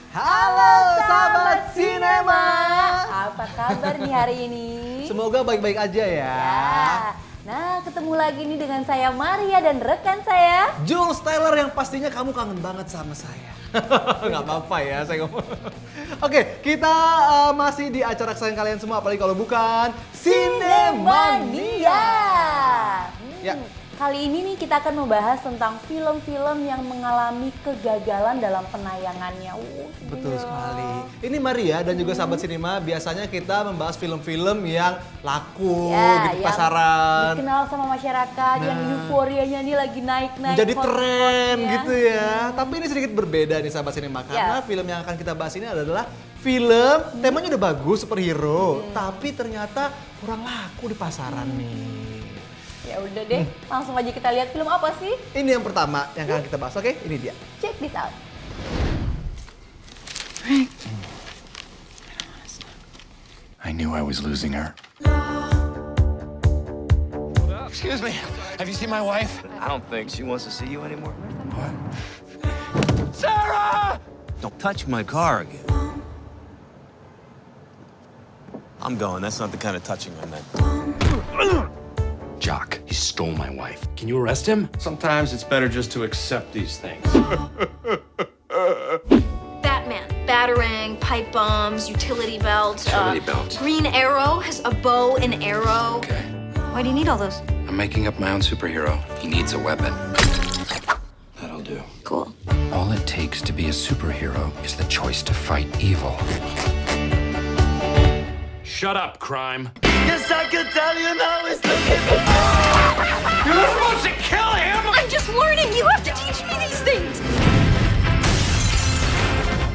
Halo sahabat sinema. Apa kabar nih hari ini? Semoga baik-baik aja ya. Ya. Nah, ketemu lagi nih dengan saya Maria dan rekan saya Jules Taylor yang pastinya kamu kangen banget sama saya. Nggak apa-apa ya saya ngomong. Oke, kita masih di acara kesayangan kalian semua, apalagi kalau bukan Sinemania. Ya. Kali ini nih kita akan membahas tentang film-film yang mengalami kegagalan dalam penayangannya. Betul sekali. Ini Maria dan juga sahabat sinema, biasanya kita membahas film-film yang laku Ya, di yang pasaran. dikenal sama masyarakat, yang euforianya nih lagi naik-naik. Jadi tren hot-hotnya. gitu ya. Tapi ini sedikit berbeda nih sahabat sinema, karena Ya. film yang akan kita bahas ini adalah film temanya udah bagus, superhero, tapi ternyata kurang laku di pasaran nih. Ya udah deh, langsung aja kita lihat film apa sih? Ini yang pertama yang akan kita bahas, oke? Ini dia. Check this out. I knew I was losing her. Excuse me, have you seen my wife? I don't think she wants to see you anymore. What? Sarah! Don't touch my car again. I'm going. That's not the kind of touching I meant. Jock, he stole my wife. Can you arrest him? Sometimes it's better just to accept these things. Batman, Batarang, pipe bombs, utility belt. Utility belt. Green Arrow has a bow and arrow. Okay. Why do you need all those? I'm making up my own superhero. He needs a weapon. That'll do. Cool. All it takes to be a superhero is the choice to fight evil. Shut up, crime. Yes, I can tell you now it's looking. You were supposed to kill him! I'm just learning. You have to teach me these things.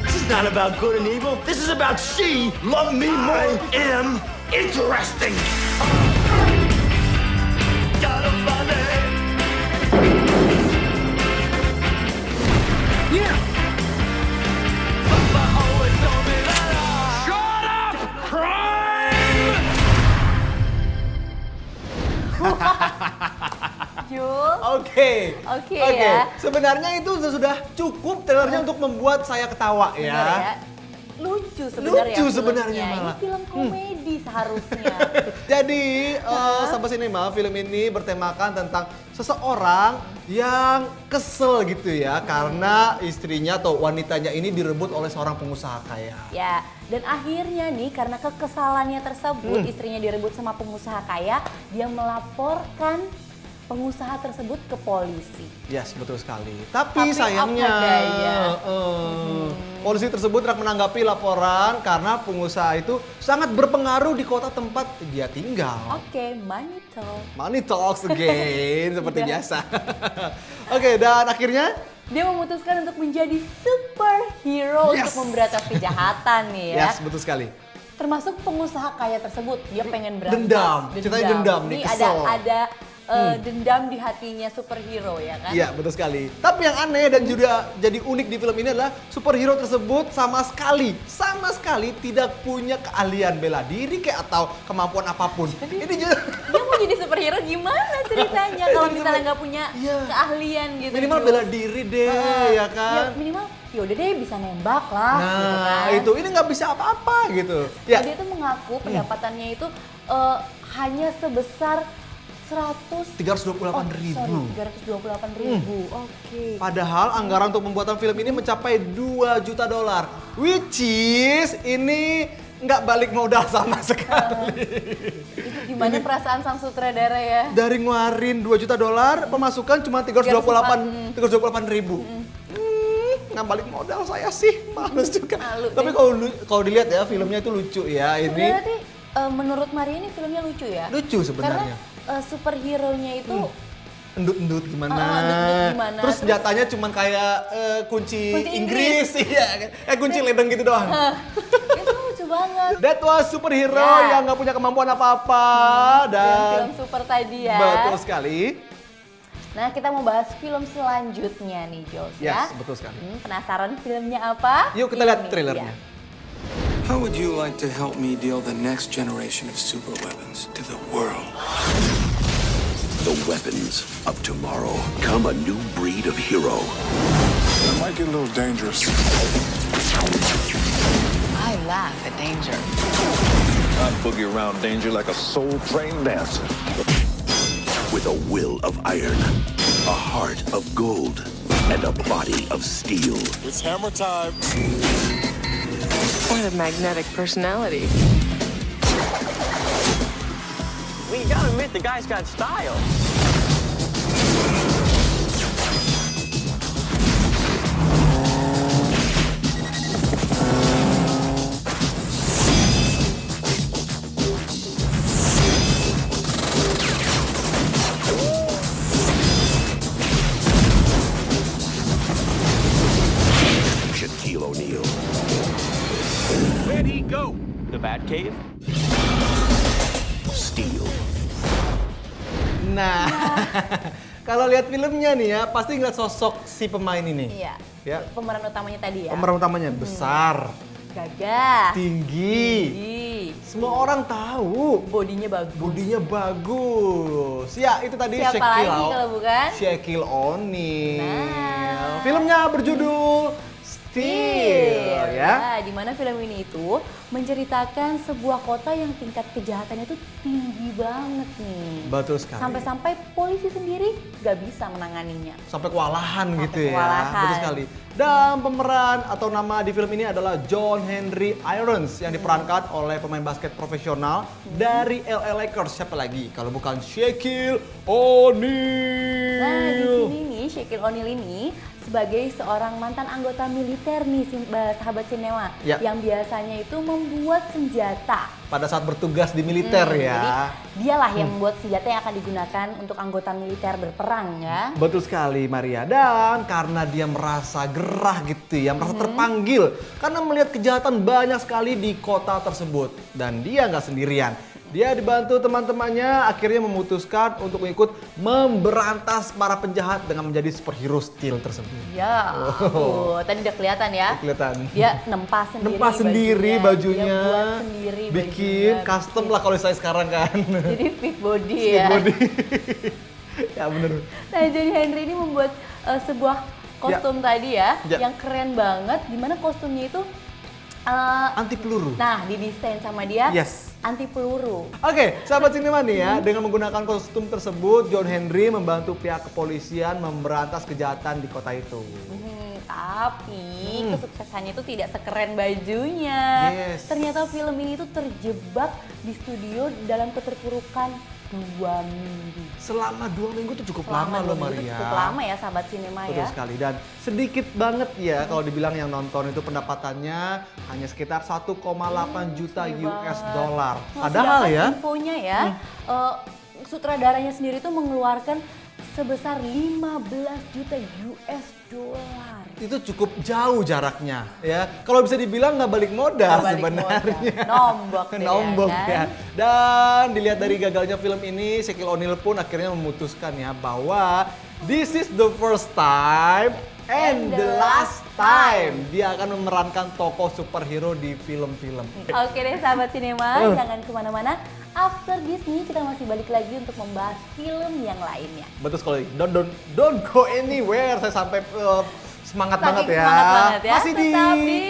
This is not about good and evil. This is about she love me more. I am interesting. Gotta find it. Yeah! Papa always told me that Shut up, crime! Jules. Oke. Oke ya. Sebenarnya itu sudah cukup trailernya untuk membuat saya ketawa Bener ya. ya. Lucu sebenarnya. Lucu filmnya. sebenarnya malah. Ini film komedi seharusnya. Jadi, sahabat sinema, film ini bertemakan tentang seseorang yang kesel gitu ya, karena istrinya atau wanitanya ini direbut oleh seorang pengusaha kaya. Ya, dan akhirnya nih karena kekesalannya tersebut, istrinya direbut sama pengusaha kaya, dia melaporkan pengusaha tersebut ke polisi. Yes, betul sekali. Tapi sayangnya, apa daya? polisi tersebut tidak menanggapi laporan karena pengusaha itu sangat berpengaruh di kota tempat dia tinggal. Oke, money talk. Money talks again, seperti Iya. biasa. Oke, dan akhirnya Dia memutuskan untuk menjadi superhero Yes. untuk memberantas kejahatan nih ya. yes, betul sekali. Termasuk pengusaha kaya tersebut, dia pengen berantas. Dendam. Ceritanya dendam nih, Ini kesel. ada dendam di hatinya superhero ya kan? Iya, betul sekali. Tapi yang aneh dan juga jadi unik di film ini adalah superhero tersebut sama sekali tidak punya keahlian bela diri kayak atau kemampuan apapun. Ini juga Dia mau jadi superhero gimana ceritanya kalau misalnya nggak punya Iya. keahlian gitu. minimal Jules? bela diri deh, ya kan? Ya minimal yaudah deh bisa nembak lah gitu Nah, kan. itu ini nggak bisa apa-apa gitu. Ya, Dia tuh mengaku pendapatannya itu hanya sebesar 328.000. 328.000. Oke. Padahal anggaran untuk pembuatan film ini mencapai $2 juta. Which is ini nggak balik modal sama sekali. Itu gimana perasaan sang sutradara ya? Dari ngeluarin $2 juta, pemasukan cuma 328.000. Nggak balik modal saya sih, males juga. Malu Tapi kalau dilihat ya filmnya itu lucu ya. Ini Sebenarnya menurut Maria ini filmnya lucu ya? lucu sebenarnya. Karena superhero-nya itu Endut-endut gimana. endut-endut gimana. Terus senjatanya cuman kayak kunci Kunci Inggris. Iya. Kunci ledeng gitu doang. itu lucu banget. That was superhero Ya. yang nggak punya kemampuan apa-apa dan Film super tadi ya. betul sekali. Nah, kita mau bahas film selanjutnya nih, Jules ya. Yes, betul sekali. Penasaran filmnya apa? Yuk kita lihat Ini trailernya. dia. How would you like to help me deal the next generation of super weapons to the world? The weapons of tomorrow come a new breed of hero. That might get a little dangerous. I laugh at danger. I boogie around danger like a soul-trained dancer. With a will of iron, a heart of gold, and a body of steel. It's hammer time. What a magnetic personality. Well, you gotta admit, the guy's got style. Shaquille O'Neal. Where'd he go? The Batcave? Steel. Nah, kalau lihat filmnya nih ya, pasti ngeliat sosok si pemain ini. Iya. Ya. Pemeran utamanya tadi ya. Pemeran utamanya besar, Gagah. tinggi. Semua orang tahu. Bodinya bagus. Bodinya bagus. Ya, itu tadi Siapa Shaquille lagi kalau bukan? Shaquille O'Neal. Nah. Filmnya berjudul Steel, ya. Nah, di mana film ini itu menceritakan sebuah kota yang tingkat kejahatannya itu tinggi banget nih. Betul sekali. Sampai-sampai polisi sendiri gak bisa menanganinya. Sampai kewalahan Sampai gitu ya. kewalahan. Betul sekali. Dan pemeran atau nama di film ini adalah John Henry Irons yang diperankan oleh pemain basket profesional dari LA Lakers. Siapa lagi kalau bukan Shaquille O'Neal. Nah, di sini nih Shaquille O'Neal ini sebagai seorang mantan anggota militer nih, sahabat sinema, Ya. yang biasanya itu membuat senjata. Pada saat bertugas di militer ya. Jadi dialah yang membuat senjata yang akan digunakan untuk anggota militer berperang ya. Betul sekali Maria, dan karena dia merasa gerah gitu ya, merasa terpanggil karena melihat kejahatan banyak sekali di kota tersebut, dan dia nggak sendirian. Dia dibantu teman-temannya akhirnya memutuskan untuk ikut memberantas para penjahat dengan menjadi superhero Steel tersebut. Ya, tadi udah kelihatan ya. Kelihatan. Dia nempas sendiri, Nempas sendiri bajunya, dia buat sendiri bikin bajunya, custom lah kalau saya sekarang kan. Jadi fit body Fit ya. body. Ya bener. Nah, jadi Henry ini membuat sebuah kostum tadi ya, yang keren banget. Dimana kostumnya itu anti peluru. Nah, didesain sama dia anti peluru. Oke, sahabat sinema nih ya, dengan menggunakan kostum tersebut, John Henry membantu pihak kepolisian memberantas kejahatan di kota itu. Tapi kesuksesannya itu tidak sekeren bajunya. Yes. Ternyata film ini tuh terjebak di studio dalam keterpurukan 2 minggu. Selama 2 minggu itu cukup lama loh Maria. Cukup lama ya sahabat sinema Betul ya. sekali, dan sedikit banget ya kalau dibilang yang nonton itu pendapatannya hanya sekitar 1,8 juta US dollar. Padahal ya, infonya ya, sutradaranya sendiri tuh mengeluarkan sebesar 15 juta US dollar. itu cukup jauh jaraknya ya. Kalau bisa dibilang nggak balik modal sebenarnya. Nombok Nombok kan? ya. Dan dilihat dari gagalnya film ini, Shaquille O'Neal pun akhirnya memutuskan ya bahwa this is the first time and the last time dia akan memerankan tokoh superhero di film-film. Oke deh sahabat sinema, jangan kemana-mana. After Disney kita masih balik lagi untuk membahas film yang lainnya. Betul sekali. Don't go anywhere. Saya sampai semangat banget ya. Semangat banget ya. Masih di Tetap di